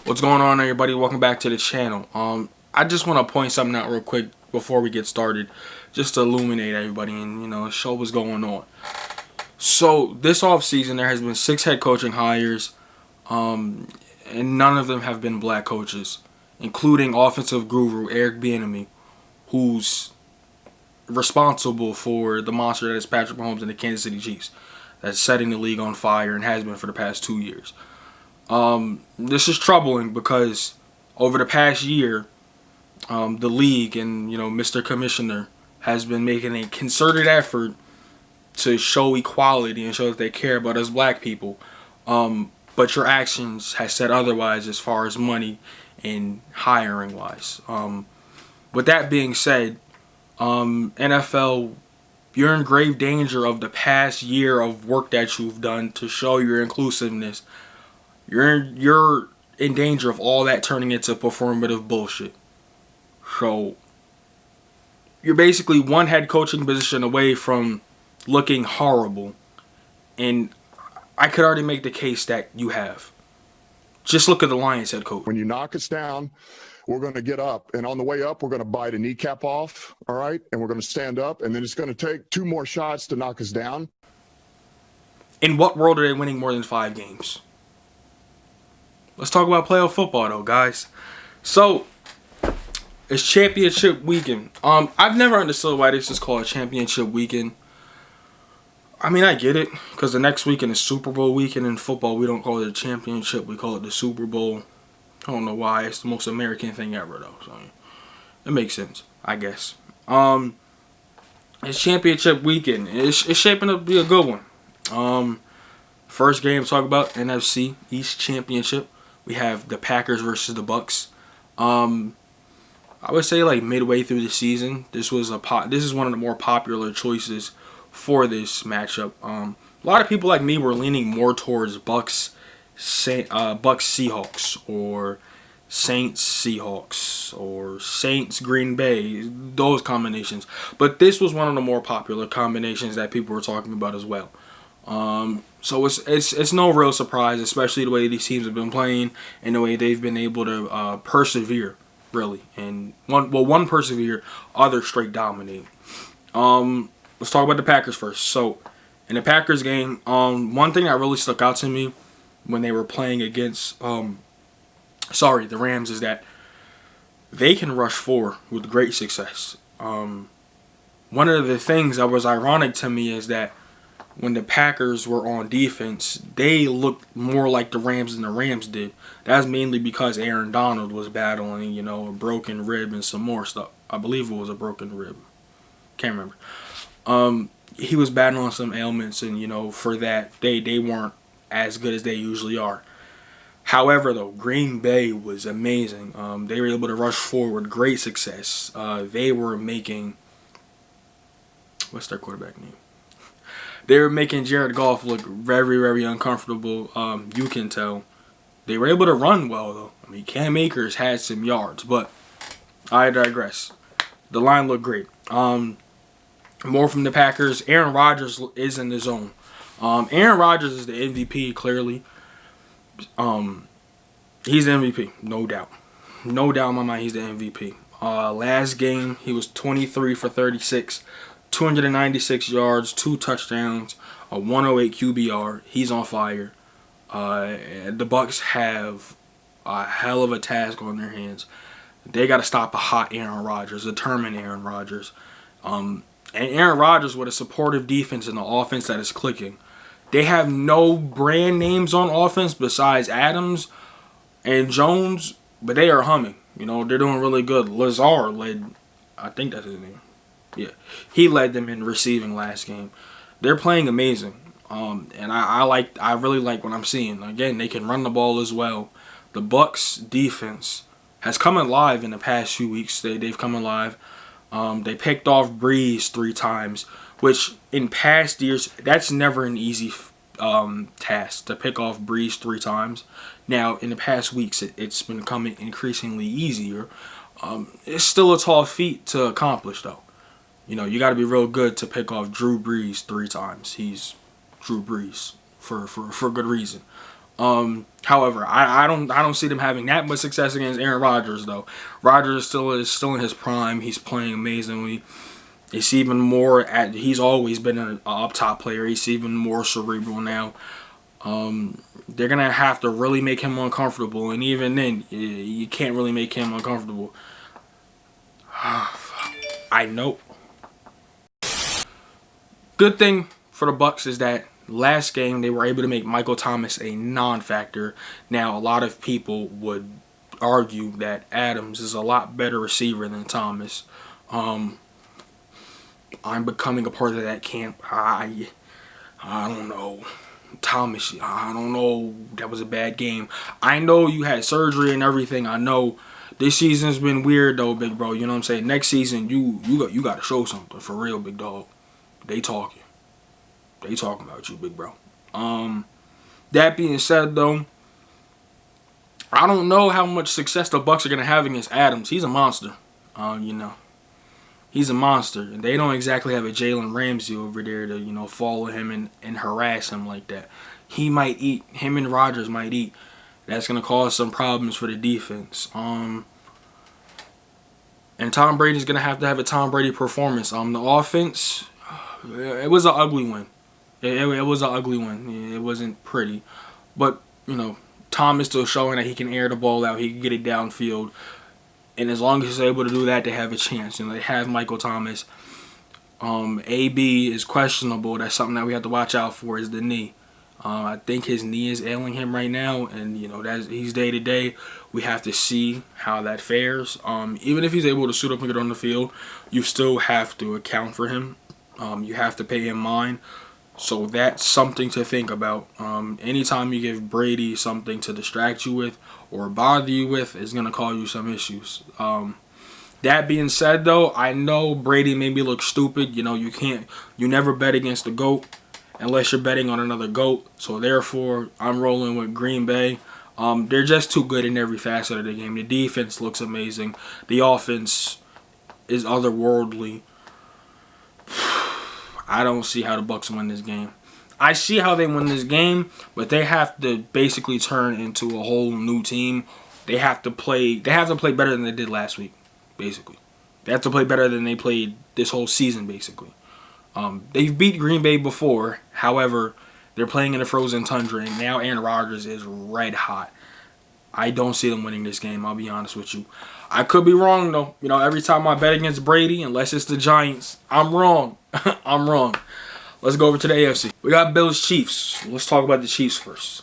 What's going on, everybody? Welcome back to the channel. I just want to point something out real quick before we get started, just to illuminate everybody and show what's going on. So this offseason there has been 6 head coaching hires, and none of them have been black coaches, including offensive guru Eric Bieniemy, who's responsible for the monster that is Patrick Mahomes and the Kansas City Chiefs, that's setting the league on fire and has been for the past 2 years. This is troubling because over the past year, the league and Mr. Commissioner has been making a concerted effort to show equality and show that they care about us black people. But your actions has said otherwise as far as money and hiring wise. With that being said, NFL, you're in grave danger of the past year of work that you've done to show your inclusiveness. You're in danger of all that turning into performative bullshit. So you're basically one head coaching position away from looking horrible, and I could already make the case that you have. Just look at the Lions head coach. When you knock us down, we're going to get up, and on the way up, we're going to bite a kneecap off, all right? And we're going to stand up, and then it's going to take 2 more shots to knock us down. In what world are they winning more than 5 games? Let's talk about playoff football, though, guys. So, it's championship weekend. I've never understood why this is called championship weekend. I mean, I get it, because the next weekend is Super Bowl weekend. In football, we don't call it a championship, we call it the Super Bowl. I don't know why. It's the most American thing ever, though. So, it makes sense, I guess. It's championship weekend. It's shaping up to be a good one. First game to talk about, NFC East Championship. We have the Packers versus the Bucks. I would say like midway through the season, this is one of the more popular choices for this matchup. A lot of people like me were leaning more towards Bucks Seahawks, or Saints Seahawks, or Saints Green Bay, those combinations. But this was one of the more popular combinations that people were talking about as well. So it's no real surprise, especially the way these teams have been playing and the way they've been able to persevere, really. And one persevere, other straight dominate. Let's talk about the Packers first. So in the Packers game, one thing that really stuck out to me when they were playing against the Rams is that they can rush 4 with great success. One of the things that was ironic to me is that when the Packers were on defense, they looked more like the Rams than the Rams did. That's mainly because Aaron Donald was battling, a broken rib and some more stuff. I believe it was a broken rib. Can't remember. He was battling some ailments, and, for that, they weren't as good as they usually are. However, though, Green Bay was amazing. They were able to rush forward, great success. They were making... What's their quarterback name? They were making Jared Goff look very, very uncomfortable. You can tell. They were able to run well, though. I mean, Cam Akers had some yards, but I digress. The line looked great. More from the Packers. Aaron Rodgers is in the zone. Aaron Rodgers is the MVP, clearly. He's the MVP, no doubt. No doubt in my mind, he's the MVP. Last game, he was 23 for 36. 296 yards, 2 touchdowns, a 108 QBR. He's on fire. The Bucks have a hell of a task on their hands. They got to stop a hot Aaron Rodgers, a determined Aaron Rodgers. And Aaron Rodgers with a supportive defense and an offense that is clicking. They have no brand names on offense besides Adams and Jones, but they are humming. They're doing really good. Lazard led, I think that's his name. Yeah, he led them in receiving last game. They're playing amazing, and I really like what I'm seeing. Again, they can run the ball as well. The Bucks defense has come alive in the past few weeks. They've come alive. They picked off Breeze 3 times, which in past years that's never an easy task to pick off Breeze 3 times. Now in the past weeks it's been becoming increasingly easier. It's still a tall feat to accomplish, though. You got to be real good to pick off Drew Brees 3 times. He's Drew Brees for good reason. However, I don't see them having that much success against Aaron Rodgers though. Rodgers is still in his prime. He's playing amazingly. It's even more he's always been an up top player. He's even more cerebral now. They're gonna have to really make him uncomfortable, and even then, you can't really make him uncomfortable. I know. Good thing for the Bucs is that last game they were able to make Michael Thomas a non-factor. Now, a lot of people would argue that Adams is a lot better receiver than Thomas. I'm becoming a part of that camp. I don't know. Thomas, I don't know. That was a bad game. I know you had surgery and everything. I know this season's been weird though, big bro. You know what I'm saying? Next season, you got to show something for real, big dog. They talking about you, big bro. That being said though, I don't know how much success the Bucs are gonna have against Adams. He's a monster. You know. He's a monster, and they don't exactly have a Jalen Ramsey over there to, you know, follow him and harass him like that. He might eat. Him and Rodgers might eat. That's going to cause some problems for the defense. And Tom Brady's going to have a Tom Brady performance. The offense, it was an ugly one. It was an ugly one. It wasn't pretty. But, you know, Tom is still showing that he can air the ball out. He can get it downfield. And as long as he's able to do that, they have a chance. You know, they have Michael Thomas. AB is questionable. That's something that we have to watch out for is the knee. I think his knee is ailing him right now. And, you know, he's day to day. We have to see how that fares. Even if he's able to suit up and get on the field, you still have to account for him. You have to pay him mind. So that's something to think about. Anytime you give Brady something to distract you with or bother you with, it's going to cause you some issues. That being said, though, I know Brady made me look stupid. You know, you never bet against the GOAT unless you're betting on another GOAT. So, therefore, I'm rolling with Green Bay. They're just too good in every facet of the game. The defense looks amazing. The offense is otherworldly. I don't see how the Bucs win this game. I see how they win this game, but they have to basically turn into a whole new team. They have to play better than they did last week, basically. They have to play better than they played this whole season, basically. They've beat Green Bay before. However, they're playing in the frozen tundra, and now Aaron Rodgers is red hot. I don't see them winning this game, I'll be honest with you. I could be wrong, though. You know, every time I bet against Brady, unless it's the Giants, I'm wrong. I'm wrong. Let's go over to the AFC. We got Bills Chiefs. Let's talk about the Chiefs first.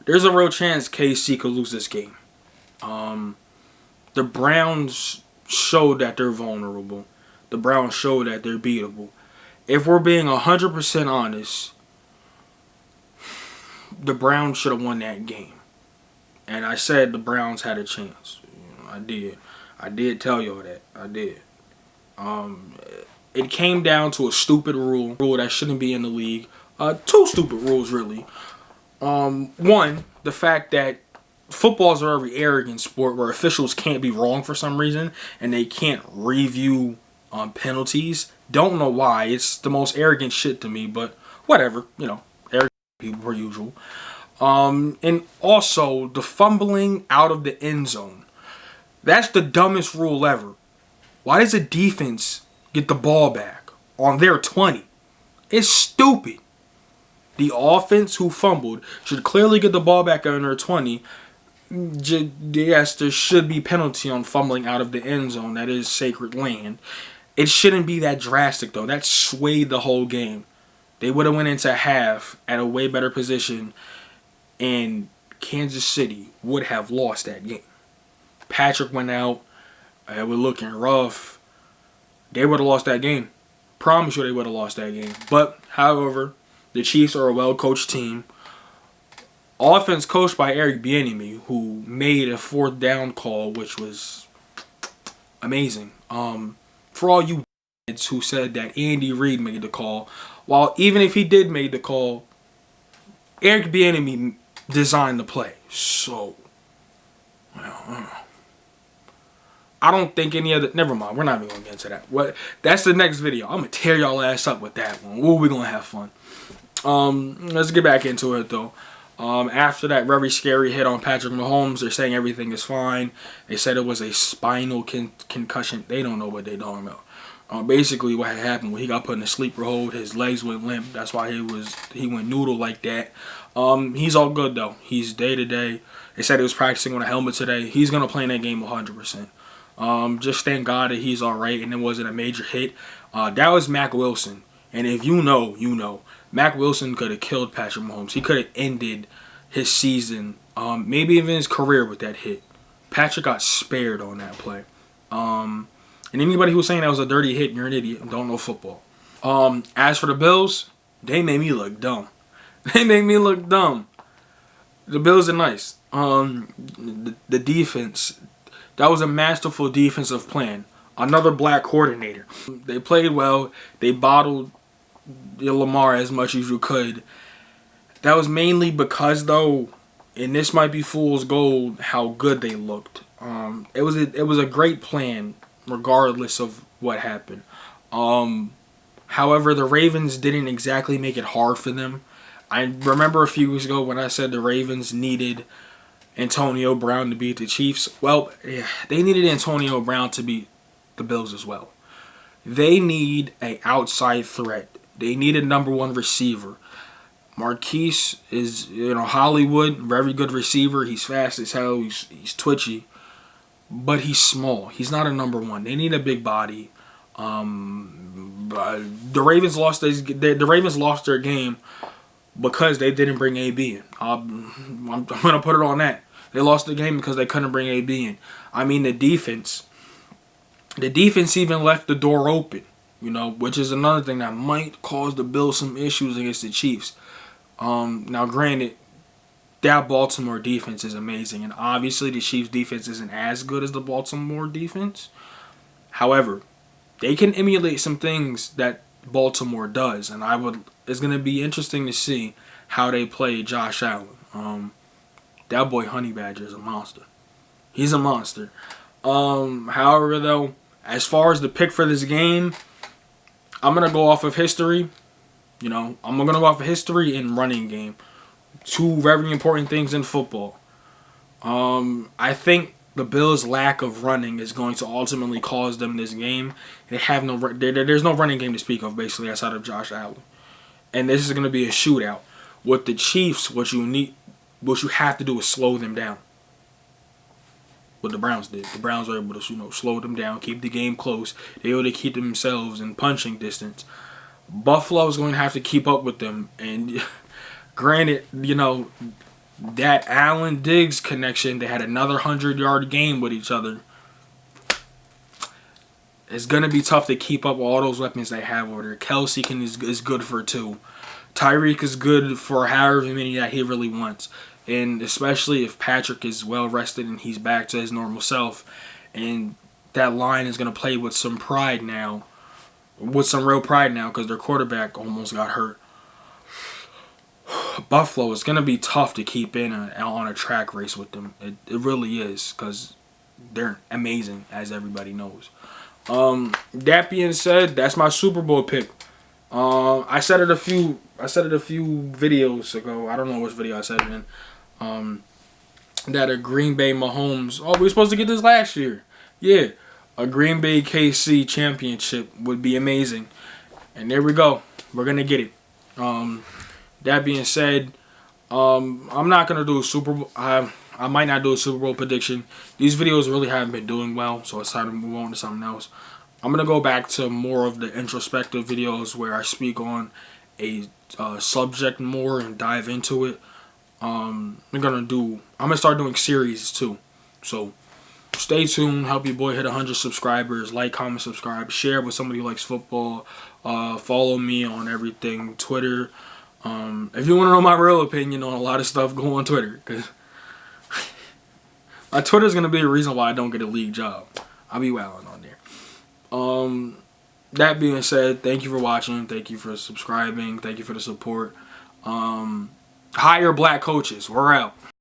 There's a real chance KC could lose this game. The Browns showed that they're vulnerable. The Browns showed that they're beatable. If we're being 100% honest, the Browns should have won that game. And I said the Browns had a chance. You know, I did. I did tell y'all that. I did. It came down to a stupid rule that shouldn't be in the league. Two stupid rules, really. One, the fact that football is a very arrogant sport where officials can't be wrong for some reason and they can't review penalties. Don't know why. It's the most arrogant shit to me, but whatever. You know, arrogant people per usual. And also the fumbling out of the end zone. That's the dumbest rule ever. Why does a defense get the ball back on their 20? It's stupid. The offense who fumbled should clearly get the ball back on their 20. Yes, there should be penalty on fumbling out of the end zone. That is sacred land. It shouldn't be that drastic, though. That swayed the whole game. They would have went into half at a way better position, and Kansas City would have lost that game. Patrick went out. It was looking rough. They would have lost that game. Promise you they would have lost that game. But, however, the Chiefs are a well-coached team. Offense coached by Eric Bieniemy, who made a fourth down call, which was amazing. For all you who said that Andy Reid made the call, while even if he did make the call, Eric Bieniemy designed the play. So, I don't think any other... Never mind. We're not even going to get into that. That's the next video. I'm going to tear y'all ass up with that one. Ooh, we're going to have fun. Let's get back into it though. After that very scary hit on Patrick Mahomes, they're saying everything is fine. They said it was a spinal concussion. They don't know what they're talking about. Basically, what had happened when he got put in a sleeper hold, his legs went limp. That's why he went noodle like that. He's all good though. He's day to day. They said he was practicing on a helmet today. He's gonna play in that game 100%. Just thank God that he's all right and it wasn't a major hit. That was Mac Wilson, and if you know, you know. Mac Wilson could have killed Patrick Mahomes. He could have ended his season, maybe even his career with that hit. Patrick got spared on that play. And anybody who's saying that was a dirty hit, you're an idiot and don't know football. As for the Bills, they made me look dumb. They made me look dumb. The Bills are nice. The defense, that was a masterful defensive plan. Another black coordinator. They played well. They bottled Lamar as much as you could. That was mainly because, though, and this might be fool's gold, how good they looked. It was a great plan, regardless of what happened. However, the Ravens didn't exactly make it hard for them. I remember a few weeks ago when I said the Ravens needed Antonio Brown to beat the Chiefs. Well, yeah, they needed Antonio Brown to beat the Bills as well. They need an outside threat. They need a number one receiver. Marquise is, Hollywood, very good receiver. He's fast as hell. He's twitchy, but he's small. He's not a number one. They need a big body. The Ravens lost their game because they didn't bring AB in. I'm gonna put it on that. They lost the game because they couldn't bring AB in. I mean, the defense even left the door open. Which is another thing that might cause the Bills some issues against the Chiefs. Now, granted, that Baltimore defense is amazing, and obviously the Chiefs defense isn't as good as the Baltimore defense. However, they can emulate some things that Baltimore does, and it's going to be interesting to see how they play Josh Allen. That boy Honey Badger is a monster. He's a monster. However, though, as far as the pick for this game, I'm going to go off of history. I'm going to go off of history and running game. Two very important things in football. I think the Bills' lack of running is going to ultimately cause them this game. There's no running game to speak of, basically, outside of Josh Allen. And this is going to be a shootout. With the Chiefs, what you have to do is slow them down. What the Browns did. The Browns were able to, slow them down, keep the game close. They were able to keep themselves in punching distance. Buffalo is going to have to keep up with them. And granted, that Allen Diggs connection, they had another 100-yard game with each other. It's going to be tough to keep up all those weapons they have over there. Kelsey is good for 2. Tyreek is good for however many that he really wants. And especially if Patrick is well rested and he's back to his normal self. And that line is going to play with some pride now. With some real pride now because their quarterback almost got hurt. Buffalo is going to be tough to keep in on a track race with them. It really is because they're amazing, as everybody knows. That being said, that's my Super Bowl pick. I said it a few videos ago. I don't know which video I said it in. That a Green Bay Mahomes. Oh, we were supposed to get this last year. Yeah, a Green Bay KC championship would be amazing. And there we go. We're gonna get it. That being said, I'm not gonna do a Super Bowl. I might not do a Super Bowl prediction. These videos really haven't been doing well, so it's time to move on to something else. I'm gonna go back to more of the introspective videos where I speak on a subject more and dive into it. I'm gonna start doing series too. So stay tuned. Help your boy hit 100 subscribers. Like, comment, subscribe, share with somebody who likes football. Follow me on everything, Twitter. If you want to know my real opinion on a lot of stuff, go on Twitter, because my Twitter is gonna be the reason why I don't get a league job. I'll be wilding on there. That being said, thank you for watching. Thank you for subscribing. Thank you for the support. Hire black coaches. We're out.